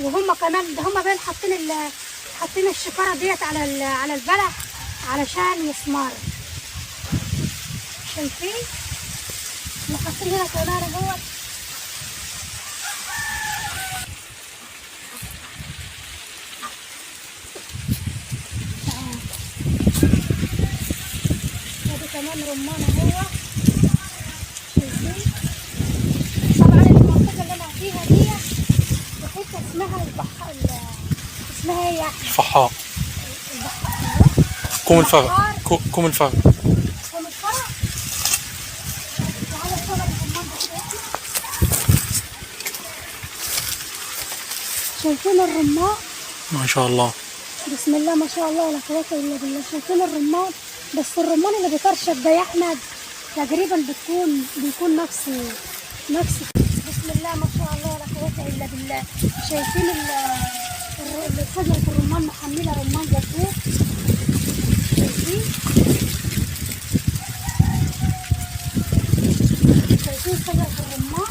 وهم كمان ده هم بين حاطين الشكاره ديت على البلح علشان يثمر. شايفين؟ وحاطين هنا كمان اهو كمان رمان اهو. شايفين؟ طبعا المنطقه اللي انا فيها دي حته اسمها اسمها ايه يا احمد؟ الفحاء. كوم الفرع. كوم الفرع. كوم الفرع. وعلى صور الرمان بتاعتنا. شايفين الرمان؟ ما شاء الله. بسم الله ما شاء الله لا قوه الا بالله. شايفين الرمان؟ بس الرمان اللي بيطرشق ده يا احمد تقريبا بيكون نفس بسم الله ما شاء الله لا قوه الا بالله. شايفين شجره الرمان محمله رمان جذور. شايفين شجره الرمان.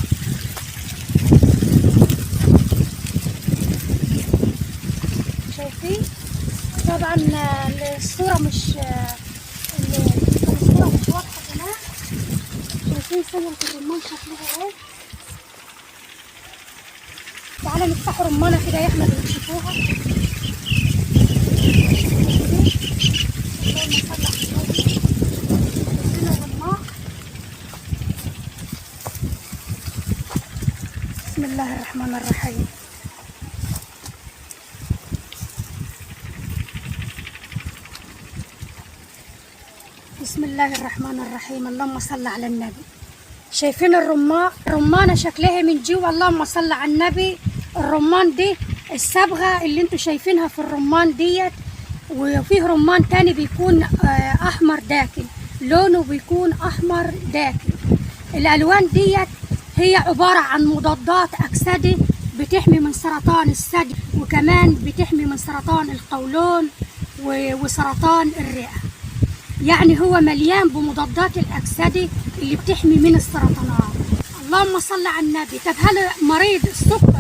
شايفين طبعا الصوره مش واضحه كمان. شايفين شجره الرمان شكلها ايه؟ تعالى نفتح رمانه كده يا احمد ونشوفوها. بسم الله الرحمن الرحيم. بسم الله الرحمن الرحيم. اللهم صل على النبي. شايفين الرمانه شكلها من جوا. اللهم صل على النبي. الرمان دي الصبغه اللي انتوا شايفينها في الرمان ديت، وفيه رمان تاني بيكون احمر داكن، لونه بيكون احمر داكن. الالوان ديت هي عباره عن مضادات اكسده بتحمي من سرطان الثدي، وكمان بتحمي من سرطان القولون وسرطان الرئه. يعني هو مليان بمضادات الاكسده اللي بتحمي من السرطانات. اللهم صل على النبي. طب هل مريض السكر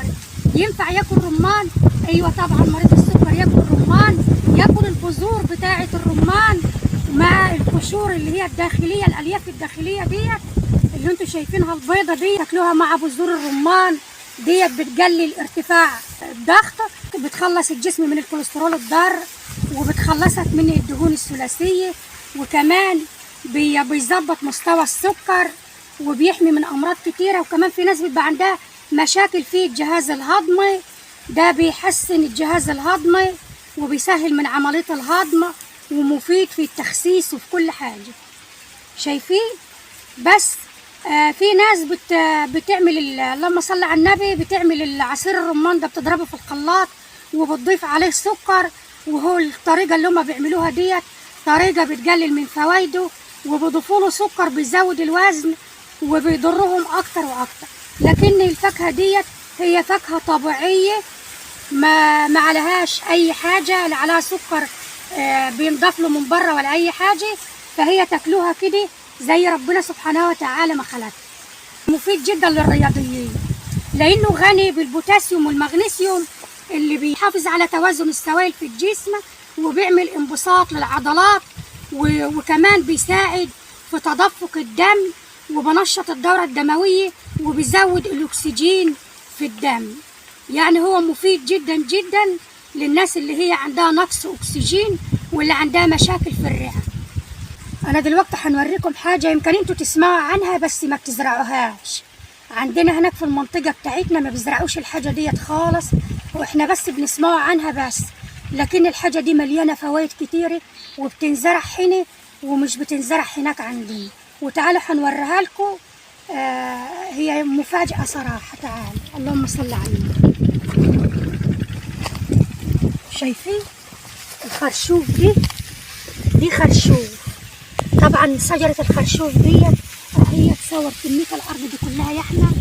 ينفع ياكل رمان؟ ايوه طبعا مريض السكر ياكل رمان، ياكل البذور بتاعه الرمان مع القشور اللي هي الداخليه، الالياف الداخليه ديت اللي انتوا شايفينها البيضه دي، تاكلوها مع بذور الرمان ديت. بتقلل ارتفاع الضغط، بتخلص الجسم من الكوليسترول الضار، وبتخلصك من الدهون الثلاثيه، وكمان بيظبط مستوى السكر، وبيحمي من امراض كتيره. وكمان في ناس بيبقى عندها مشاكل في الجهاز الهضمي، ده بيحسن الجهاز الهضمي وبيسهل من عمليه الهضم، ومفيد في التخسيس وفي كل حاجه. شايفين؟ بس في ناس بتعمل اللهم صل على النبي، بتعمل العصير الرمان ده، بتضربه في الخلاط وبتضيف عليه سكر. وهو الطريقه اللي هم بيعملوها ديت طريقه بتقلل من فوائده، وبيضيفوا له سكر بيزود الوزن وبيضرهم اكتر واكتر. لكن الفاكهه ديت هي فاكهه طبيعيه، ما عليهاش اي حاجه، لا عليها سكر بينضاف له من بره ولا اي حاجه. فهي تاكلوها كده زي ربنا سبحانه وتعالى ما خلقها. مفيد جدا للرياضيين لانه غني بالبوتاسيوم والمغنيسيوم اللي بيحافظ على توازن السوائل في الجسم، وبيعمل انبساط للعضلات، وكمان بيساعد في تدفق الدم، وبنشط الدورة الدموية، وبيزود الأكسجين في الدم. يعني هو مفيد جدا جدا للناس اللي هي عندها نقص أكسجين واللي عندها مشاكل في الرئة. أنا دلوقتي هنوريكم حاجة يمكن انتوا تسمعوا عنها بس ما بتزرعوهاش. عندنا هناك في المنطقة بتاعتنا ما بيزرعوش الحاجة ديت خالص، واحنا بس بنسمعوا عنها بس. لكن الحاجة دي مليانة فوائد كتيرة، وبتنزرع هنا ومش بتنزرع هناك عندنا. وتعالوا هنوريها لكم. هي مفاجأة صراحة. تعالوا. اللهم صل على النبي. شايفين الخرشوف دي خرشوف. طبعا شجرة الخرشوف دي هي تصور كمية الأرض دي كلها يا احنا.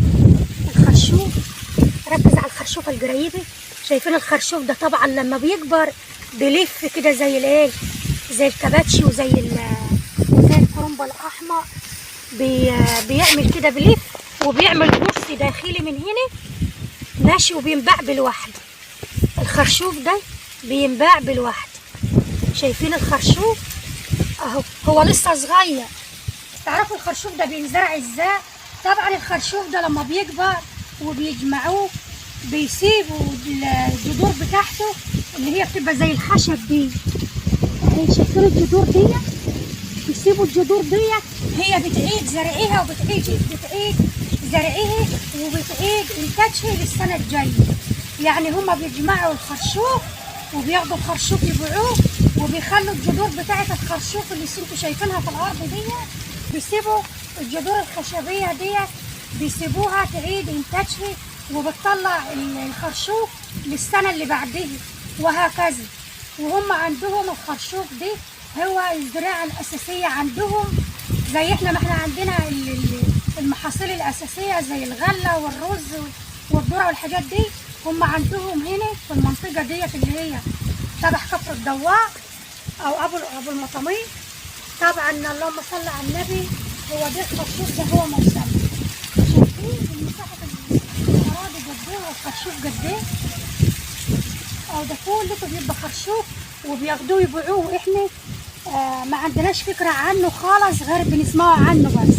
الخرشوف، ركز على الخرشوف القريبة. شايفين الخرشوف ده طبعا لما بيكبر بيلف كده زي الايه، زي الكباتشي وزي الكرنب الأحمر. بيعمل كده بيلف، وبيعمل قرص داخلي من هنا ماشي، وبينباع لوحده. الخرشوف ده بينباع بالواحد. شايفين الخرشوف اهو، هو لسه صغير. تعرفوا الخرشوف ده بينزرع ازاي؟ طبعا الخرشوف ده لما بيكبر وبيجمعوه بيسيبوا الجذور بتاعته اللي هي بتبقى زي الخشب دي. شايفين الجذور دي؟ بيسيبوا الجذور دي هي بتعيد زرعها وبتعيد زرعها وبتعيد انتاجها للسنه الجايه. يعني هما بيجمعوا الخرشوف وبياخدوا الخرشوف يبيعوه، وبيخلوا الجذور بتاعه الخرشوف اللي انتوا شايفينها في الارض دي، بيسيبوا الجذور الخشبيه دي بيسيبوها تعيد انتاجها وبتطلع الخرشوف للسنه اللي بعدها وهكذا. وهم عندهم الخرشوف دي هو الزراعه الاساسيه عندهم، زي احنا ما احنا عندنا المحاصيل الاساسيه زي الغله والرز والذره والحاجات دي. هم عندهم هنا في المنطقه ديت اللي هي تبع كفر الدواء او ابو المطامير. طبعا اللهم صل على النبي، هو ده الخرشوف ده هو موسم. شايفين مساحه الاراضي قد ايه والخرشوف قد ايه؟ او ده كله بيبقى خرشوف وبياخدوه يبيعوه. احنا ما عندناش فكره عنه خالص غير بنسمعه عنه بس.